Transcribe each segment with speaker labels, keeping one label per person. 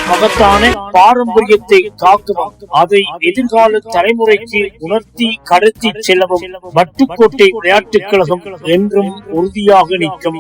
Speaker 1: மகத்தான பாரம்பரியத்தை காக்கவும் அதை எதிர்கால தலைமுறைக்கு உணர்த்தி கடத்தி செல்லவும் வட்டுக்கோட்டை விளையாட்டுக் கழகம் என்றும் உறுதியாக நிற்கும்.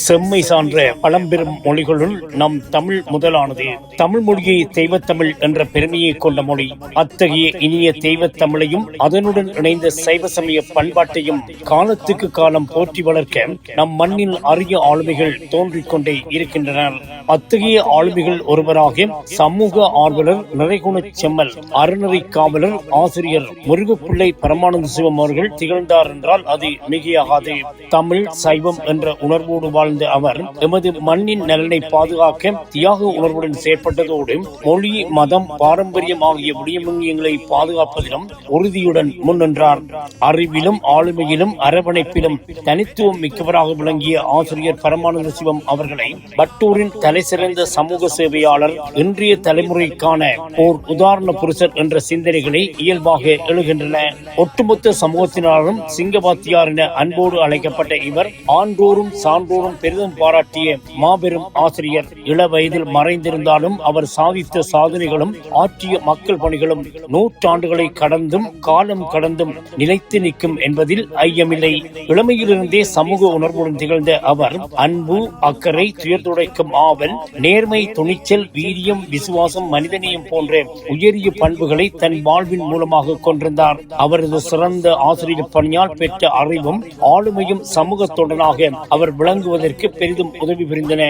Speaker 1: செம்மை சான்ற பழம்பெரும் மொழிகளுள் நம் தமிழ் முதலானது. தமிழ் மொழியை தெய்வத்தமிழ் என்ற பெருமையை கொண்ட மொழி. அத்தகைய இனிய தெய்வத்தமிழையும் அதனுடன் இணைந்த சைவ சமய பண்பாட்டையும் காலத்துக்கு காலம் போற்றி வளர்க்க நம் மண்ணில் அரிய ஆளுமைகள் தோன்றிக் கொண்டே இருக்கின்றனர். அத்தகைய ஆளுமைகள் ஒருவராக சமூக ஆர்வலர், நிறைகுணச் செம்மல், அறநெறி காவலர், ஆசிரியர் முருகப்பிள்ளை பரமானந்த சிவம் அவர்கள் திகழ்ந்தார் என்றால் அது மிகையாகாது. தமிழ் சைவம் என்ற உணர்வோடு வாழ்ந்த அவர் எமது மண்ணின் நலனை பாதுகாக்க தியாக உணர்வுடன் செயற்பட்டதோடு மொழி, மதம், பாரம்பரியம் ஆகிய விடயங்களை பாதுகாப்பதிலும் உறுதியுடன் முன்னின்றார். அறிவிலும் ஆளுமையிலும் அரவணைப்பிலும் தனித்துவம் மிக்கவராக விளங்கிய ஆசிரியர் பரமானந்த சிவம் அவர்களை வட்டூரின் தலை சிறந்த சமூக சேவையாளர், இன்றைய தலைமுறைக்கான ஓர் உதாரண புருஷர் என்ற சிந்தனைகளை இயல்பாக எழுகின்றன. ஒட்டுமொத்த சமூகத்தினாலும் சிங்கவாத்தியார் என அன்போடு அழைக்கப்பட்ட இவர் ஆன்றோரும் சான்றோரும் பெரிதும் பாராட்டிய மாபெரும் ஆசிரியர். இள வயதில் மறைந்திருந்தாலும் அவர் சாதித்த சாதனைகளும் ஆற்றிய மக்கள் பணிகளும் நூற்றாண்டுகளை கடந்தும் காலம் கடந்தும் நிலைத்து நிற்கும் என்பதில் ஐயமில்லை. இளமையிலிருந்தே சமூக உணர்வுடன் திகழ்ந்த அவர் அன்பு, அக்கறை, துயர்துடைக்கும் ஆவல், நேர்மை, துணிச்சல், வீரியம், விசுவாசம், மனிதநேயம் போன்ற உயரிய பண்புகளை தன் வாழ்வின் மூலமாக கொண்டிருந்தார். அவரது சிறந்த ஆசிரியர் பணியால் பெற்ற அறிவும் ஆளுமையும் சமூகத்துடனாக அவர் விளங்குவதற்கு பெரிதும் உதவி புரிந்தன.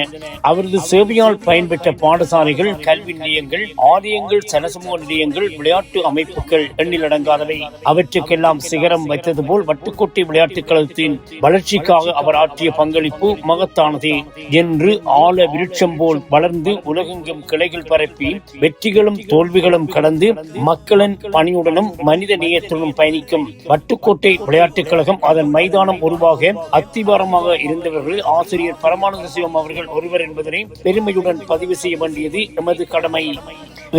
Speaker 1: அவரது சேவையால் பயன்பெற்ற பாடசாலைகள், கல்வி நிலையங்கள், ஆலயங்கள், சனசமூக நிலையங்கள், விளையாட்டு அமைப்புகள் எண்ணிலடங்காதவை. அவற்றுக்கெல்லாம் சிகரம் வைத்தது போல் வட்டுக்கோட்டை விளையாட்டுக் கழகத்தின் வளர்ச்சிக்காக அவர் ஆற்றிய பங்களிப்பு மகத்தானது என்று ஆழ விருட்சம் போல் வளர்ந்து உலகெங்கும் கிளைகள் பரப்பி வெற்றிகளும் தோல்விகளும் கடந்து மக்களின் பணியுடனும் மனித நேயத்துடனும் பயணிக்கும் வட்டுக்கோட்டை விளையாட்டுக் கழகம் அதன் மைதானம் உருவாக அத்திவாரமாக இருந்தவர்கள் ஆசிரியர் பரமானந்த சிவம் அவர்கள் ஒருவர் என்பதனை பெருமையுடன் பதிவு செய்ய வேண்டியது எமது கடமை.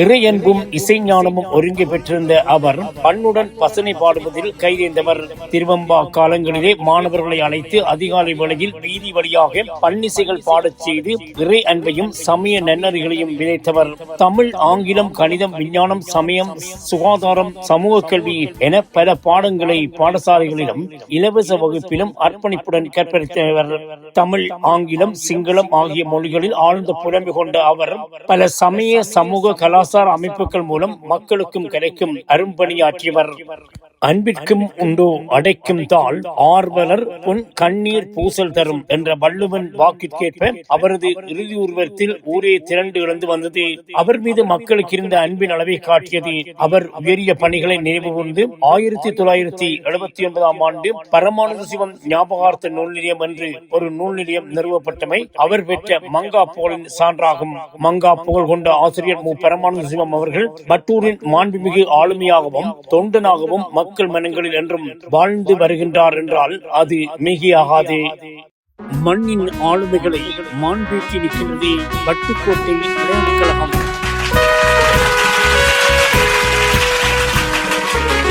Speaker 1: இறையன்பும் இசைஞானமும் ஒருங்கி பெற்றிருந்த அவர் பண்ணுடன் பசனை பாடுவதில் கைதேர்ந்தவர். திருவம்பா காலங்களிலே மாணவர்களை அழைத்து அதிகாலை வேளையில் வீதி வழியாக பன்னிசைகள் பாடச் செய்து இறை அன்பையும் சமய நன்னறிகளையும் விதைத்தவர். தமிழ், ஆங்கிலம், கணிதம், விஞ்ஞானம், சமயம், சுகாதாரம், சமூக கல்வி என பல பாடங்களை பாடசாலைகளிலும் இலவச வகுப்பிலும் அர்ப்பணிப்புடன் கற்பித்தவர். தமிழ், ஆங்கிலம், சிங்களம் ஆகிய மொழிகளில் ஆழ்ந்த புலமை கொண்ட அவர் பல சமய, சமூக, கலாச்சார அமைப்புகள் மூலம் மக்களுக்கும் கிடைக்கும் அரும்பணியாற்றியவர். அன்பிற்கும் உண்டோ அடைக்கும் தாள், ஆர்வலர் பொன் கண்ணீர் பூசல் தரும் என்ற வள்ளுவன் வாக்கிற்கேற்ப அவரது இறுதி உருவத்தில் ஊரே திரண்டு இழந்து வந்தது. அவர் மீது மக்களுக்கு இருந்த அன்பின் அளவை காட்டியது. அவர் உயரிய பணிகளை நினைவு கூர்ந்து 1979 ஆண்டு பரமானந்த சிவம் ஞாபகார்த்த நூல் நிலையம் என்று ஒரு நூல் நிலையம் நிறுவப்பட்டமை அவர் பெற்ற மங்கா புகழின் சான்றாகும். மங்கா புகழ் கொண்ட ஆசிரியர் மு. பரமானந்த சிவம் அவர்கள் வட்டூரின் மாண்புமிகு ஆளுமையாகவும் தொண்டனாகவும் மக்கள் மனங்களில் என்றும் வாழ்ந்து வருகின்றார் என்றால் அது மிகையாகாது. மண்ணின் ஆளுமைகளை மாண்பேற்றி நிற்கின்றது வட்டுக்கோட்டை விளையாட்டுக் கழகம்.